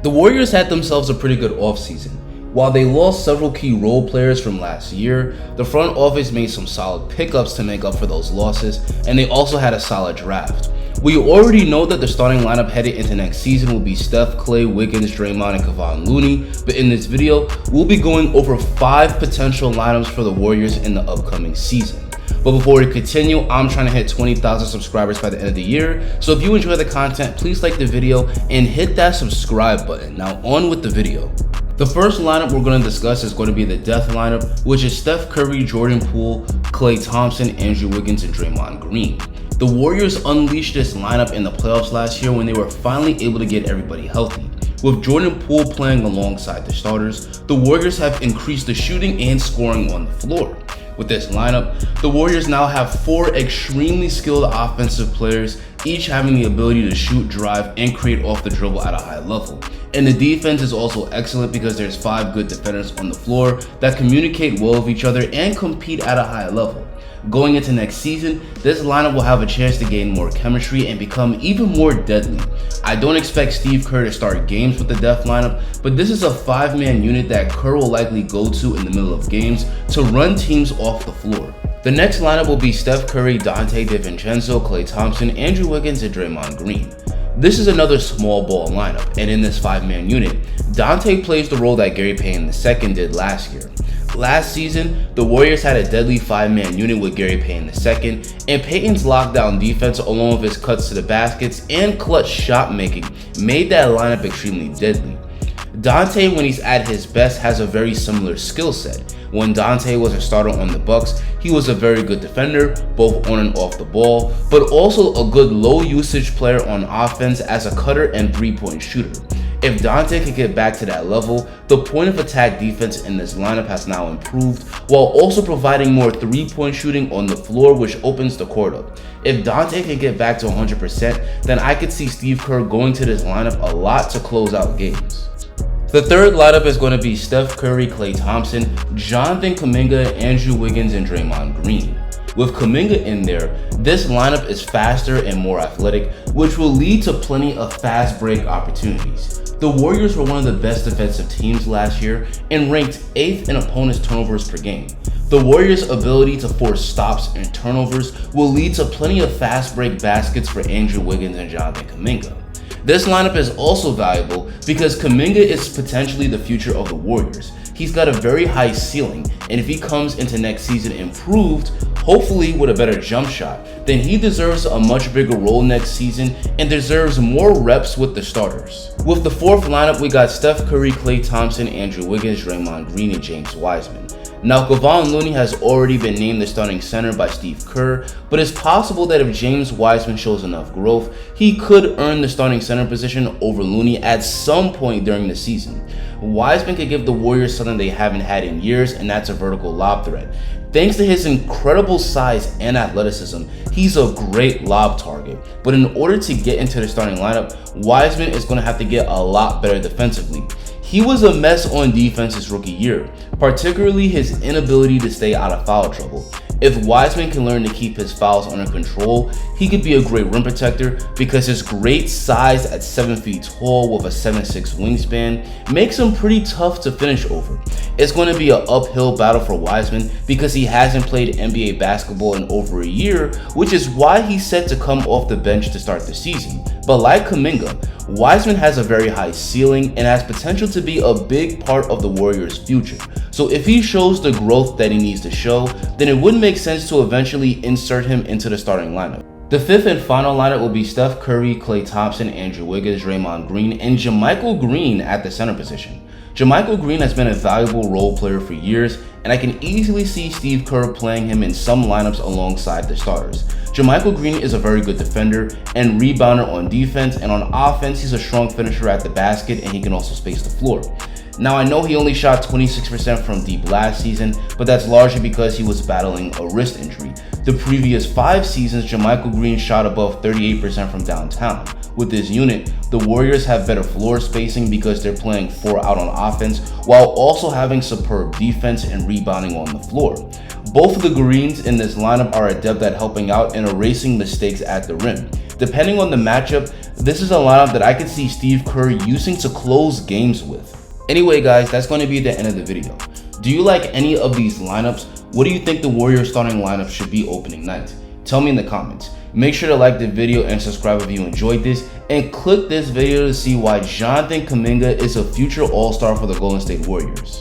The Warriors had themselves a pretty good offseason. While they lost several key role players from last year, the front office made some solid pickups to make up for those losses, and they also had a solid draft. We already know that the starting lineup headed into next season will be Steph, Klay, Wiggins, Draymond, and Kevon Looney, but in this video, we'll be going over 5 potential lineups for the Warriors in the upcoming season. But before we continue, I'm trying to hit 20,000 subscribers by the end of the year, so if you enjoy the content, please like the video and hit that subscribe button. Now on with the video. The first lineup we're going to discuss is going to be the death lineup, which is Steph Curry, Jordan Poole, Klay Thompson, Andrew Wiggins, and Draymond Green. The Warriors unleashed this lineup in the playoffs last year when they were finally able to get everybody healthy. With Jordan Poole playing alongside the starters, the Warriors have increased the shooting and scoring on the floor. With this lineup, the Warriors now have 4 extremely skilled offensive players, each having the ability to shoot, drive, and create off the dribble at a high level. And the defense is also excellent because there's 5 good defenders on the floor that communicate well with each other and compete at a high level. Going into next season, this lineup will have a chance to gain more chemistry and become even more deadly. I don't expect Steve Kerr to start games with the death lineup, but this is a 5-man unit that Kerr will likely go to in the middle of games to run teams off the floor. The next lineup will be Steph Curry, Dante, Vincenzo, Klay Thompson, Andrew Wiggins, and Draymond Green. This is another small ball lineup, and in this 5-man unit, Dante plays the role that Gary Payton II did last year. Last season, the Warriors had a deadly 5-man unit with Gary Payton II, and Payton's lockdown defense along with his cuts to the baskets and clutch shot making made that lineup extremely deadly. Dante, when he's at his best, has a very similar skill set. When Dante was a starter on the Bucks, he was a very good defender, both on and off the ball, but also a good low usage player on offense as a cutter and 3-point shooter. If Dante can get back to that level, the point of attack defense in this lineup has now improved, while also providing more 3-point shooting on the floor, which opens the court up. If Dante can get back to 100%, then I could see Steve Kerr going to this lineup a lot to close out games. The third lineup is going to be Steph Curry, Klay Thompson, Jonathan Kamenga, Andrew Wiggins, and Draymond Green. With Kamenga in there, this lineup is faster and more athletic, which will lead to plenty of fast break opportunities. The Warriors were one of the best defensive teams last year and ranked 8th in opponents' turnovers per game. The Warriors' ability to force stops and turnovers will lead to plenty of fast break baskets for Andrew Wiggins and Jonathan Kamenga. This lineup is also valuable because Kamenga is potentially the future of the Warriors. He's got a very high ceiling, and if he comes into next season improved, hopefully with a better jump shot, then he deserves a much bigger role next season and deserves more reps with the starters. With the fourth lineup, we got Steph Curry, Klay Thompson, Andrew Wiggins, Draymond Green, and James Wiseman. Now, Kevon Looney has already been named the starting center by Steve Kerr, but it's possible that if James Wiseman shows enough growth, he could earn the starting center position over Looney at some point during the season. Wiseman could give the Warriors something they haven't had in years, and that's a vertical lob threat. Thanks to his incredible size and athleticism, he's a great lob target. But in order to get into the starting lineup, Wiseman is going to have to get a lot better defensively. He was a mess on defense his rookie year, particularly his inability to stay out of foul trouble. If Wiseman can learn to keep his fouls under control, he could be a great rim protector because his great size at 7 feet tall with a 7'6" wingspan makes him pretty tough to finish over. It's going to be an uphill battle for Wiseman because he hasn't played NBA basketball in over a year, which is why he's set to come off the bench to start the season. But like Kamenga, Wiseman has a very high ceiling and has potential to be a big part of the Warriors' future. So if he shows the growth that he needs to show, then it would make sense to eventually insert him into the starting lineup. The fifth and final lineup will be Steph Curry, Klay Thompson, Andrew Wiggins, Raymond Green, and Jamichael Green at the center position. Jamichael Green has been a valuable role player for years, and I can easily see Steve Kerr playing him in some lineups alongside the starters. Jamichael Green is a very good defender and rebounder on defense, and on offense he's a strong finisher at the basket and he can also space the floor. Now, I know he only shot 26% from deep last season, but that's largely because he was battling a wrist injury. The previous 5 seasons, Jamichael Green shot above 38% from downtown. With this unit, the Warriors have better floor spacing because they're playing 4 out on offense while also having superb defense and rebounding on the floor. Both of the Greens in this lineup are adept at helping out and erasing mistakes at the rim. Depending on the matchup, this is a lineup that I could see Steph Curry using to close games with. Anyway guys, that's going to be the end of the video. Do you like any of these lineups? What do you think the Warriors starting lineup should be opening night? Tell me in the comments. Make sure to like the video and subscribe if you enjoyed this, and click this video to see why Jonathan Kamenga is a future all-star for the Golden State Warriors.